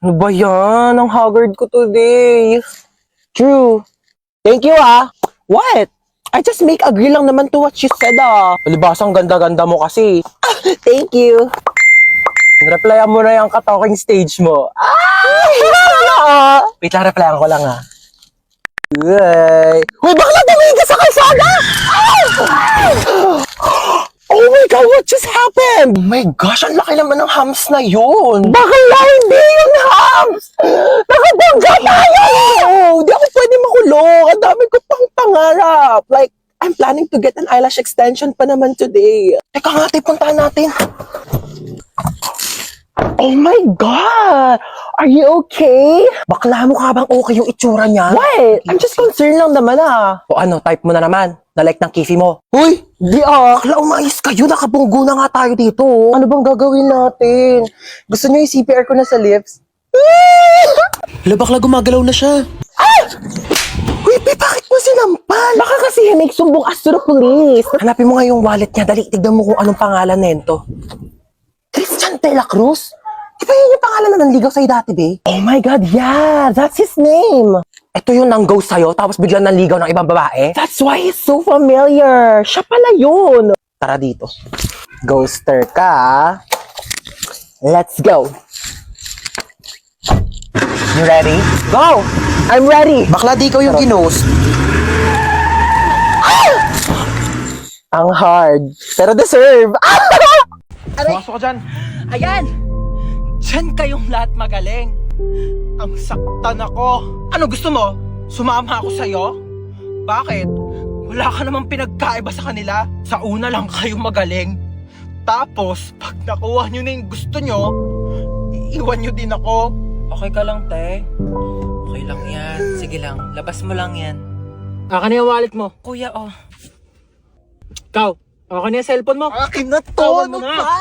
Ano ba yan? Ang haggard ko today. True. Thank you, ah. What? I just make agree lang naman to what she said, ah. Palibasang ganda-ganda mo kasi. Thank you. Replyan mo na yung ka-talking stage mo. Ah! Wait lang, replyan ko lang, ah. Uy! Uy, bakla tumingin ka sa kalsada! Oh my God, what just happened? Oh my gosh, ang laki naman ng hams na yun. Bakla, hindi yun hams! Nakabangga tayo! Hindi ako pwede makulong. Ang dami ko pang pangarap. Like, I'm planning to get an eyelash extension pa naman today. Teka nga, puntahan natin. Oh my God! Are you okay? Bakla mo ka bang okay yung itsura niya? What? I'm just concerned lang naman, ah. O ano, type mo na naman. Na-like ng kifi mo. Uy! Di ah! Bakla, umayos kayo. Nakabunggo na nga tayo dito. Ano bang gagawin natin? Gusto niyo yung CPR ko na sa lips? Hala, bakla gumagalaw na siya. Ah! Uy, bakit mo sinampal? Baka kasi may sumbong us to the police. Hanapin mo nga yung wallet niya. Dali, tignan mo kung anong pangalan nento. Christian de la Cruz? Di ba yun yung pangalan na nanligaw sa'yo dati, be? Oh my God, yeah! That's his name! Ito yung nang-ghost sa'yo, tapos biglang nanligaw ng ibang babae? That's why he's so familiar! Siya pala yun! Tara dito. Ghoster ka, let's go! You ready? Go! I'm ready! Bakla, di ikaw yung ginost. Ang hard, pero deserve! Pumasok ka dyan. Ayan! Diyan kayong lahat magaling. Ang saktan ako. Ano gusto mo? Sumama ako sa'yo? Bakit? Wala ka namang pinagkaiba sa kanila. Sa una lang kayo magaling. Tapos, pag nakuha nyo na yung gusto nyo, iiwan nyo din ako. Okay ka lang, te? Okay lang yan. Sige lang, labas mo lang yan. Akin na yung wallet mo. Kuya, oh. Ikaw, akin na yung cellphone mo. Akin na to! Tawan mo Ano na. pa?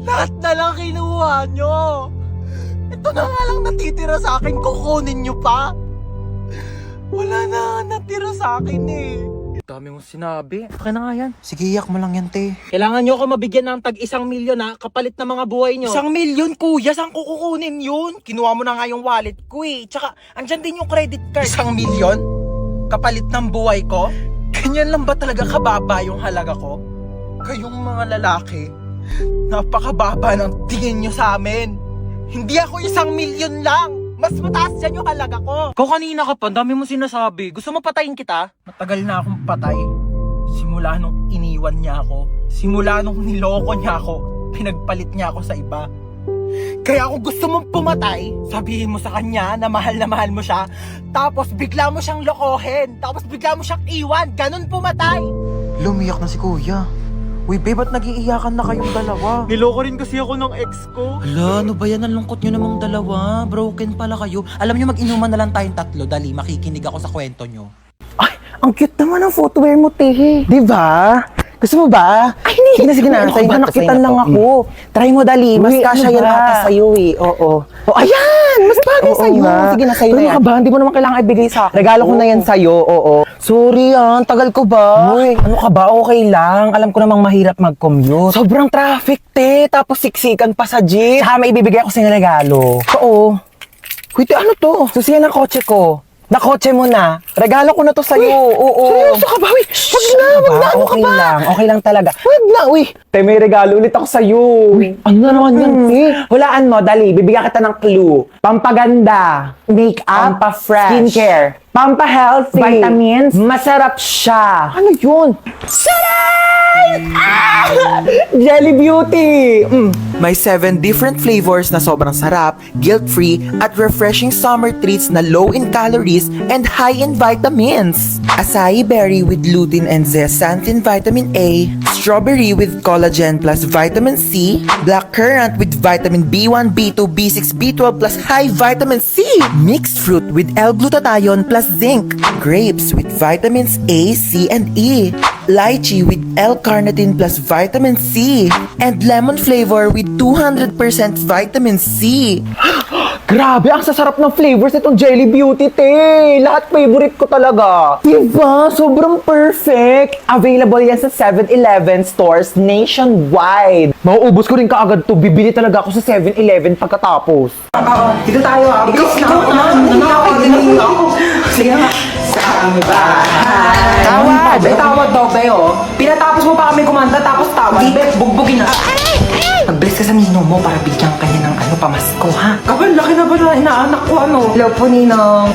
Lahat na lang kinuha nyo. Ito na nga lang natitira sa akin, kukunin nyo pa. Wala na natira sa akin eh. Dami mong sinabi. Okay na nga yan. Sige, iyak mo lang yan, te. Kailangan nyo ako mabigyan ng tag 1 milyon ha, kapalit na mga buhay nyo. 1 milyon, kuya. Saan ko kukunin yun? Kinuha mo na nga yung wallet ko eh. Tsaka, andyan din yung credit card. 1 milyon? Kapalit ng buhay ko? Ganyan lang ba talaga kababa yung halaga ko? Kayong mga lalaki, napakababa ng tingin nyo sa amin. Hindi ako 1 milyon lang. Mas mataas dyan yung halaga ko. Ikaw kanina ka pa, dami mo sinasabi. Gusto mo patayin kita? Matagal na akong patay. Simula nung iniwan niya ako. Simula nung niloko niya ako. Pinagpalit niya ako sa iba. Kaya kung gusto mong pumatay, sabihin mo sa kanya na mahal mo siya. Tapos bigla mo siyang lokohin. Tapos bigla mo siyang iwan. Ganon pumatay. Lumiyak na si kuya. Uy, babe, ba't nag-iiyakan na kayong dalawa? Niloko rin kasi ako ng ex ko. Hala, ano ba yan? Ang lungkot nyo namang dalawa. Broken pala kayo. Alam nyo, mag-inuman na lang tayong tatlo. Dali, makikinig ako sa kwento nyo. Ay, ang cute naman ng footwear mo, Tehe. Di ba? Gusto mo ba? Ay, hindi. Sige na, sa'yo na. Nakitan lang ako. Try mo, dali. Mas kasya yan ata sa'yo eh. Oo. Oh, ayan! Mas bagay sa'yo. Sige na, sa'yo na yan. Ano ka ba? Hindi mo naman kailangan ibigay sa akin. Regalo ko na yan sa'yo. Oo. Sorry tagal ko ba? Uy, ano ka ba? Okay lang. Alam ko namang mahirap mag-commute. Sobrang traffic, te. Tapos siksikan pa sa jeep. Saka may ibibigay ako sa'yo regalo. Oo. Uy, te, ano to? Susiyan ng kotse ko. Nakotse mo na. Regalo ko na to sa'yo. Oo. Seryoso ka ba? Uy, wag na. Ano ka ba? Okay lang talaga. Wag na, uy. Te, may regalo ulit ako sa'yo. Uy, ano na naman yan, te? Hulaan mo, dali. Bibigyan kita ng clue. Pampaganda. Make-up. Pampa-fresh. Skincare. Pampa-healthy. Vitamins. Masarap siya. Ano yun? Jelly Beauty! May 7 different flavors na sobrang sarap, guilt-free, at refreshing summer treats na low in calories and high in vitamins. Acai berry with lutein and zeaxanthin vitamin A, strawberry with collagen plus vitamin C, black currant with vitamin B1, B2, B6, B12 plus high vitamin C, mixed fruit with L-glutathione plus zinc, grapes with vitamins A, C, and E, lychee with L-carnitine plus vitamin C, and lemon flavor with 200% vitamin C. Grabe, ang sasarap ng flavors nitong Jelly Beauty, te. Lahat favorite ko talaga. Diba? Sobrang perfect. Available yan sa 7-Eleven stores nationwide. Mauubos ko rin kaagad to. Bibili talaga ako sa 7-Eleven pagkatapos. Dito tayo ah. Bilis na. Sige na. Sa bahay. Tawad. May tawad daw tayo. Pinatapos mo pa kami kumanta tapos tawad. Bugbugin na. Magbilis ka sa ninong mo para bigyan ka niya ng pamasko, ha? Kapal, laki na ba na inaanak ko, Hello po, Ninong.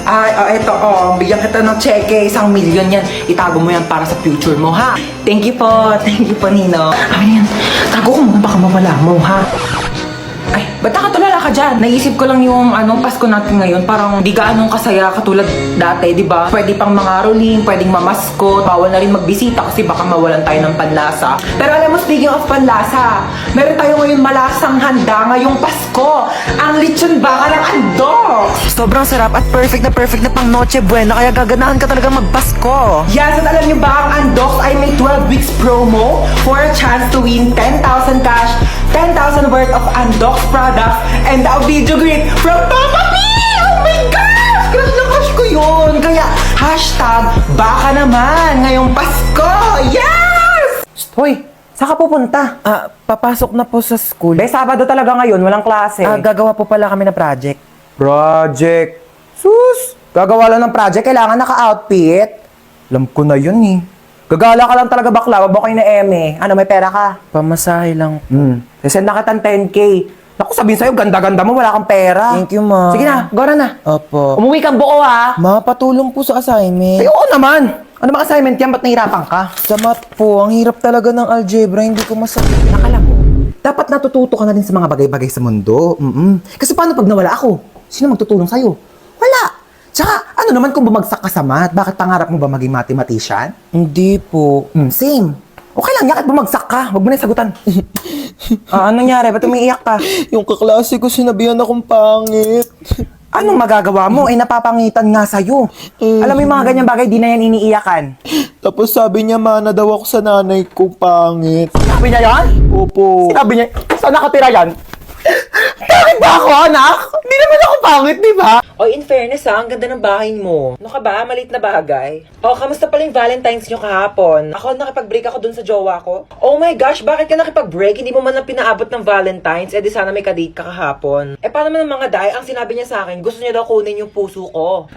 Eto, bigyan kita ng cheque, 1 million yan. Itago mo yan para sa future mo, ha? Thank you po, Ninong. Yan, tago ko muna, baka mawala mo, ha? Ay, ba't nakatulala ka dyan? Naisip ko lang yung Pasko natin ngayon. Parang di gaanong kasaya katulad dati, di ba? Pwede pang mga rolling, pwedeng mamaskot. Bawal na rin magbisita kasi baka mawalan tayo ng panlasa. Pero alam mo, speaking of panlasa, meron tayo ngayon malasang handa ngayong Pasko. Ang lechon baka ng andok! Sobrang sarap at perfect na pang Noche Buena kaya gaganahan ka talaga magpasko. Yes, at alam niyo ba, ang Andox ay may 12 weeks promo for a chance to win 10,000 cash, 10,000 worth of Andox products, and a video greet from Papa P! Oh my gosh! Crush na crush ko yun! Kaya, hashtag, baka naman ngayong Pasko! Yes! Hoy, saan ka pupunta? Papasok na po sa school. Be, Sabado talaga ngayon, walang klase. Gagawa po pala kami ng project. Project. Sus! Gagawa lang ng project, kailangan naka-outfit. Alam ko na yun eh. Gagala ka lang talaga bakla, wabo kayo na eme. Ano, may pera ka? Pamasahe lang. Send na kitang 10K. Naku, sabihin sa'yo, ganda-ganda mo, wala kang pera. Thank you, Ma. Sige na, gora na. Opo. Umuwi kang buo, ha? Ma, patulong po sa assignment. Ay, oo naman. Ano bang assignment yan? Ba't nahirapan ka? Sa math po, ang hirap talaga ng algebra, hindi ko masagot. Nakala mo, dapat natututo ka na rin sa mga bagay-bagay sa mundo. Kasi paano pag nawala ako? Sino magtutulong sa'yo? Wala. Tsaka, ano naman kung bumagsak ka sa math? Bakit pangarap mo ba maging mathematician? Hindi po. Same. Okay lang, yakit bumagsak ka. Huwag mo na yung sagutan. Anong nangyari? Ba't umiiyak ka? Yung kaklase ko sinabihan akong pangit. Anong magagawa mo? Napapangitan nga sa'yo. Alam mo yung mga ganyang bagay, di na yan iniiyakan. Tapos sabi niya, mana daw ako sa nanay ko pangit. Sabi niya yan? Opo. Sinabi niya, saan nakatira yan? Bakit ba ako, anak? Hindi naman ako pangit, di ba? O, in fairness ang ganda ng bahay mo. Ano ka ba? Maliit na bagay. O, kamusta pala yung Valentine's nyo kahapon? Ako, nakipag-break ako dun sa jowa ko. Oh my gosh, bakit ka nakipag-break? Hindi mo man lang pinaabot ng Valentine's. Eh, di sana may kadate ka kahapon. Eh, paano man ang mga day? Ang sinabi niya sa akin, gusto niya daw kunin yung puso ko.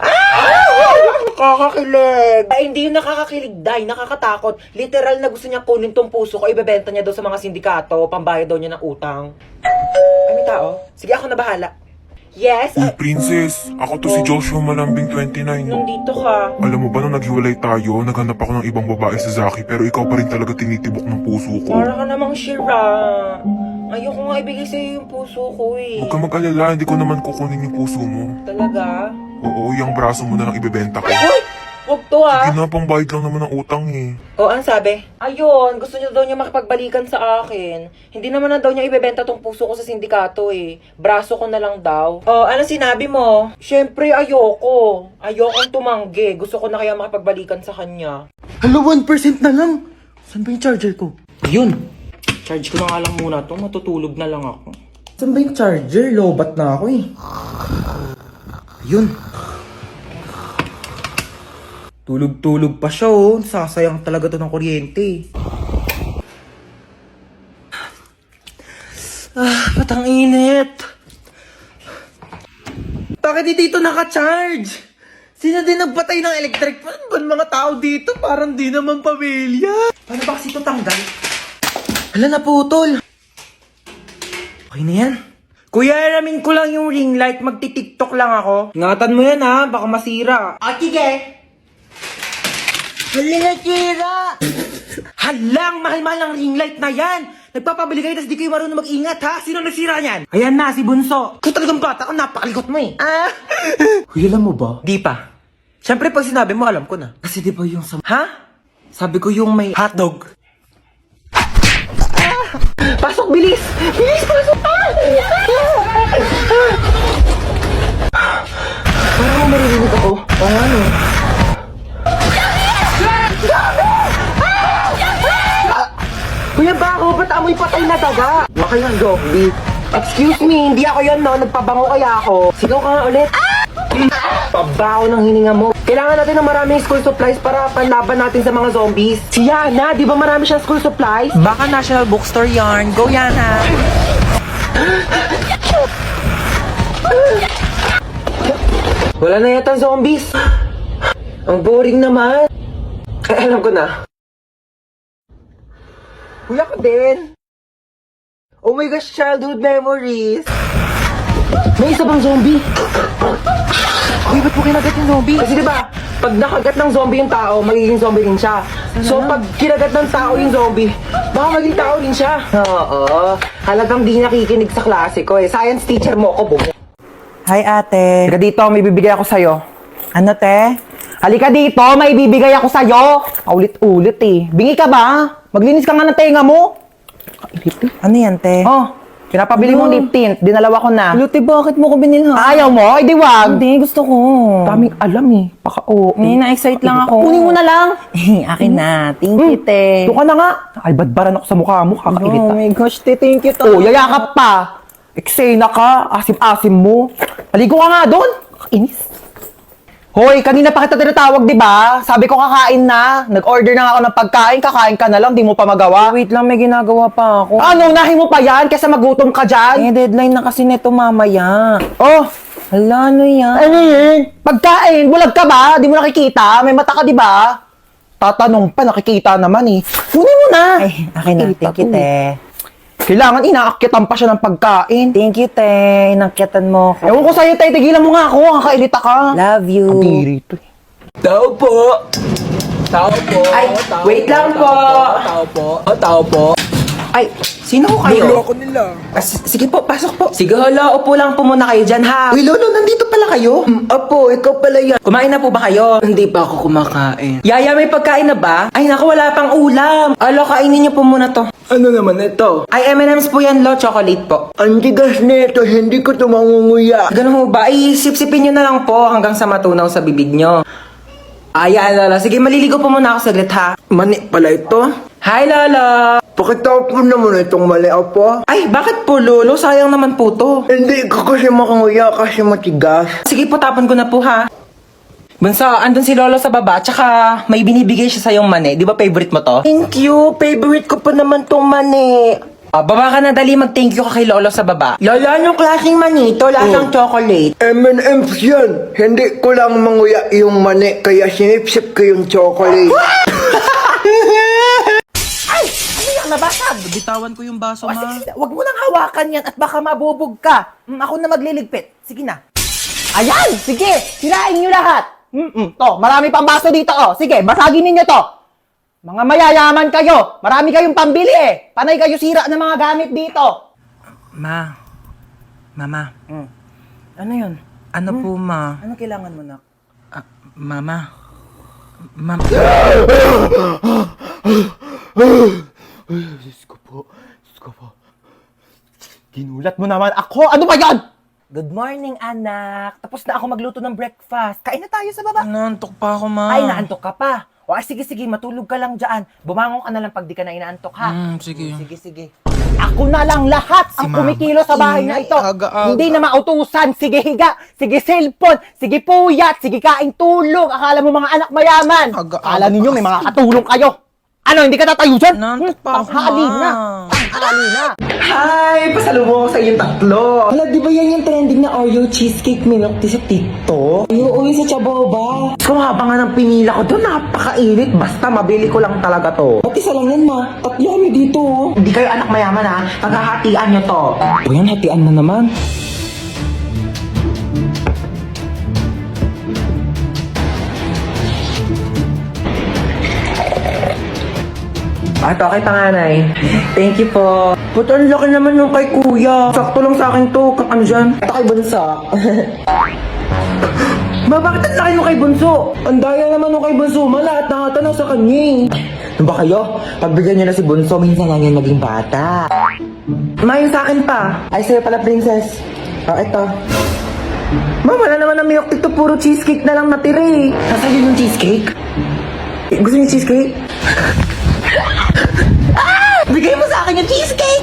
Nakakakilig! Ay, hindi yung nakakakilig, day. Nakakatakot. Literal na gusto niya kunin tong puso ko. Ibebenta niya daw sa mga sindikato. Pambayad daw niya ng utang. Ay, may tao? Sige, ako na bahala. Yes? Uy, princess, ako to si Joshua Malambing 29. Nandito ka. Alam mo ba nung naghiwalay tayo, naghanap ako ng ibang babae sa Zaki pero ikaw pa rin talaga tinitibok ng puso ko. Para ka namang Shira. Ayoko nga ibigay sa'yo yung puso ko eh. Huwag ka mag-alala, hindi ko naman kukunin yung puso mo. Talaga? Oo, yung braso mo na lang ibebenta ko. Uy! Huwag to ha! Sige na, pambayad lang naman ng utang eh. O, ang sabi? Ayun, gusto niya daw niya makipagbalikan sa akin. Hindi naman na daw niya ibebenta tong puso ko sa sindikato eh. Braso ko na lang daw. O, ano sinabi mo? Siyempre, ayoko. Ayokong tumanggi. Gusto ko na kaya makipagbalikan sa kanya. Hello, 1% na lang. Saan ba yung charger ko? Ayun! Charge ko na nga lang muna to. Matutulog na lang ako. Saan ba yung charger? Lobat na ako eh. Ayun. Tulog-tulog pa siya oh. Sasayang talaga to ng kuryente. Ba't ang init? Bakit di dito naka-charge? Sino din nagpatay ng electric fan? Ba't mga tao dito? Parang di naman pamilya. Paano ba kasi ito tanggal? Hala, naputol. Okay na yan. Kuya, aramin ko lang yung ring light. Magti-tiktok lang ako. Ingatan mo yan ha, baka masira. Sige. Hala, nasira. Halang, mahal-mahal ang ring light na yan. Nagpapabili kayo, tas di kayo marunong mag-ingat ha. Sino nasira niyan? Ayan na, si Bunso. Kung talagang bata ka, napakalikot mo eh. Kuya, alam mo ba? Di pa. Siyempre, pag sinabi mo, alam ko na. Kasi di ba yung sa... Ha? Sabi ko yung may hotdog. Pasok, bilis! Bilis, pasok! Parang mo maririnig ako. Oo nga no. Kuya Bako, ba't amoy patay na daga? Huwag kayong zombie. Excuse me, hindi ako yun, no? Nagpabango kaya ako. Sigaw ka nga ulit. Pabaho ng hininga mo. Kailangan natin ng maraming school supplies para panlaban natin sa mga zombies. Si Yana, di ba marami siyang school supplies? Baka National Bookstore yarn. Go, Yana! Wala na yata zombies. Ang boring naman. Ay, alam ko na. Kuya ko din. Oh my gosh, childhood memories. May isa bang zombie? Uy, ba't mo kinagat yung zombie? Kasi diba, pag nakagat ng zombie yung tao, magiging zombie rin siya. So pag kinagat ng tao yung zombie, baka maging tao rin siya. Oo. Halagang di nakikinig sa klase ko eh. Science teacher mo ako, bumo. Hi, ate. Halika dito, may bibigay ako sa'yo. Ano, te? Halika dito, may bibigay ako sa'yo. Ulit-ulit eh. Bingi ka ba? Maglinis ka nga ng tenga mo. Ano yan, te? Oh, pinapabili mong lip tint. Dinalawa ko na. Luti, bakit mo ko binilhan? Ayaw mo? Ay, di wag. Hindi, gusto ko. Daming alam eh. Paka-oo. Na-excite lang ako. Kunin mo na lang. Akin na. Thank you, te. Doon ka na nga. Ay, badbaran ako sa mukha mo. Kakailit Oh ka. my gosh, te. Thank you, to. Oh, yayakap pa. Eksena ka. Asim-asim mo. Paligo ka nga doon. Kakainis. Hoy, kanina pa kita tinatawag, di ba? Sabi ko kakain na. Nag-order na nga ako ng pagkain. Kakain ka na lang. Di mo pa magawa. Wait lang, may ginagawa pa ako. Ano, unahin mo pa yan? Kesa magutom ka dyan. Eh, deadline na kasi neto mamaya. Oh, Hala, ano yan? ano yun? Pagkain, bulag ka ba? Di mo nakikita? May mata ka, di ba? Tatanong pa, nakikita naman eh. Kunin mo na. Ay, akin na. Kita Thank you, to. te. Kailangan inaakyatan pa siya ng pagkain. Thank you, te. Inakyatan mo ako. Ewan ko sa'yo, tay. Tigilan mo nga ako. Kakailita ka. Love you. Kabiri to eh. Tao po! Tao po! Ay, Tao wait po, lang po. Tao po! Tao po! Ay, sino ko kayo? Lolo ko nila. Sige po, pasok po. Sige, hala, upo lang po muna kayo dyan, ha? Uy, Lolo, nandito pala kayo? Opo, ikaw pala yan. Kumain na po ba kayo? Hindi pa ako kumakain. Yaya, may pagkain na ba? Ay, naku, wala pang ulam. Alo, kainin niyo po muna to. Ano naman ito? Ay, M&M's po yan, Lo. Chocolate po. Ang tigas nito, hindi ko ito mangunguya. Ganun ho ba? Ay, sip-sipin niyo na lang po hanggang sa matunaw sa bibig niyo. Ay, Lola. Sige, maliligo po muna ako saglit, ha? Mani pala ito? Hi, Lola. Pakitaw po naman itong mali po. Ay, bakit po, Lolo? Sayang naman po to. Hindi ko kasi makanguya kasi matigas. Sige po, tapon ko na po, ha? Bunso, andun si Lolo sa baba, tsaka may binibigay siya sa yung mani. Di ba favorite mo to? Thank you. Favorite ko pa naman tong mani. Baba ka na, dali. Mag-thank you ka kay Lolo sa baba. Lala, anong klaseng mani ito? Lasang chocolate. M&M's yan. Hindi ko lang manguya yung mani, kaya sinipsip ko yung chocolate. Nabasag! Bitawan ko yung baso, O, sige, wag mo nang hawakan yan at baka mabubog ka. Ako na magliligpit. Sige na. Ayan! Sige! Sirain nyo lahat! To, marami pang baso dito, oh. Sige, basagin ninyo to. Mga mayayaman kayo. Marami kayong pambili, eh. Panay kayo sira ng mga gamit dito. Mama. Ano yun? Ano po, ma? Ano kailangan mo, nak? Mama. Mama. Diyos ko po. Ginulat mo naman ako. Ano ba yan? Good morning, anak. Tapos na ako magluto ng breakfast. Kain na tayo sa baba. Naantok pa ako, ma. Ay, naantok ka pa. O, sige, matulog ka lang dyan. Bumangon ka na lang pag di ka na inaantok, ha? Sige. Sige. Ako na lang lahat ang Mama. kumikilo sa bahay na Ingay, ito. aga-aga. Hindi na mautusan. Sige, higa. Sige, cellphone. Sige, puyat. Sige, kain tulog. Akala mo mga anak mayaman. Aga-aga Akala ninyo pa may mga kasi. katulong kayo. Ano, hindi ka tatayo dyan? Naantok pa ako, Tanghali ma. na. Tanghali na. Hi! Pasalubong ko sa inyong tatlo. Hala, di ba yan yung trending na Oreo cheesecake milk tea sa TikTok? Oo, sa Chaboba. Kung haba nga ng pinila ko doon, napakainit. Basta mabili ko lang talaga to. Ba't isa lang yan, ma? Tatlo kami dito. Hindi kayo anak mayaman, ha? Paghahatian nyo to. O yan, hatian na naman. Ito kay panganay. Thank you po. Ba't ang laki naman yung kay kuya? Sakto lang sa akin to. Ano dyan? Ito kay Bunso. Ma, bakit ang laki nung kay Bunso? Ang daya naman nung kay Bunso. Ma, lahat nakatanaw sa kanya eh. Ano ba kayo? Pagbigyan nyo na si Bunso, minsan lang yan naging bata. Ma, yung sa akin pa. Ay, sa'yo pala, princess. Ito. Ma, wala naman na milk ito. Puro cheesecake na lang natira eh. Nasaan yun yung cheesecake? Gusto niyo cheesecake? Bigay mo sa akin yung cheesecake!